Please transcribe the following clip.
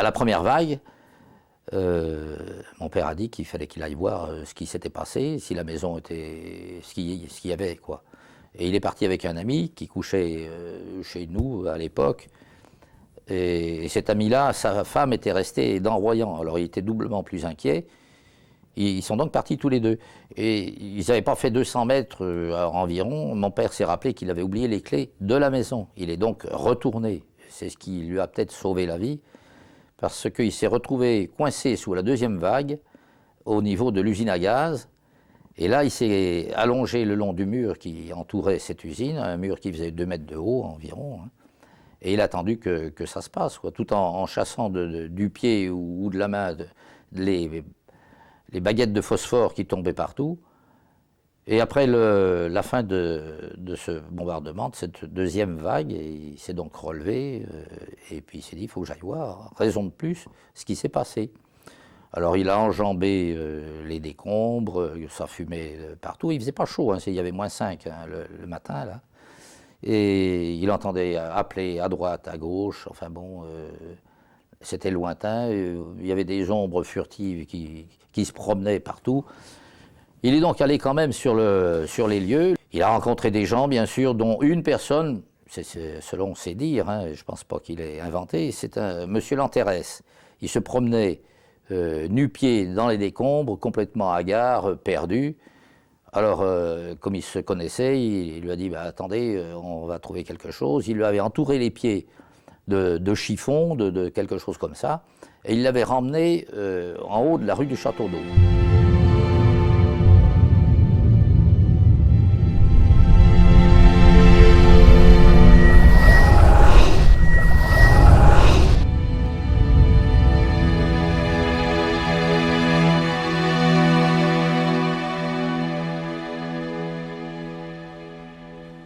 à la première vague, mon père a dit qu'il fallait qu'il aille voir ce qui s'était passé, si la maison était, ce qu'il y avait, quoi. Et il est parti avec un ami qui couchait chez nous à l'époque. Et cet ami-là, sa femme était restée dans Royan. Alors il était doublement plus inquiet. Ils sont donc partis tous les deux. Et ils n'avaient pas fait 200 mètres environ. Mon père s'est rappelé qu'il avait oublié les clés de la maison. Il est donc retourné. C'est ce qui lui a peut-être sauvé la vie, parce qu'il s'est retrouvé coincé sous la deuxième vague au niveau de l'usine à gaz. Et là, il s'est allongé le long du mur qui entourait cette usine, un mur qui faisait 2 mètres de haut environ. Et il a attendu que ça se passe, quoi, tout en chassant du pied ou de la main les baguettes de phosphore qui tombaient partout. Et après la fin de ce bombardement, de cette deuxième vague, il s'est donc relevé et puis il s'est dit, il faut que j'aille voir, raison de plus, ce qui s'est passé. Alors il a enjambé les décombres, ça fumait partout, il faisait pas chaud, hein, il y avait -5 hein, le matin là. Et il entendait appeler à droite, à gauche, enfin bon, c'était lointain, il y avait des ombres furtives qui se promenaient partout. Il est donc allé quand même sur les lieux. Il a rencontré des gens, bien sûr, dont une personne, c'est selon ses dires, hein, je ne pense pas qu'il ait inventé, c'est un monsieur Lanterès. Il se promenait nu-pied dans les décombres, complètement hagard, perdu. Alors, comme il se connaissait, il lui a dit bah, « Attendez, on va trouver quelque chose ». Il lui avait entouré les pieds de chiffon, de quelque chose comme ça, et il l'avait ramené en haut de la rue du Château d'Eau.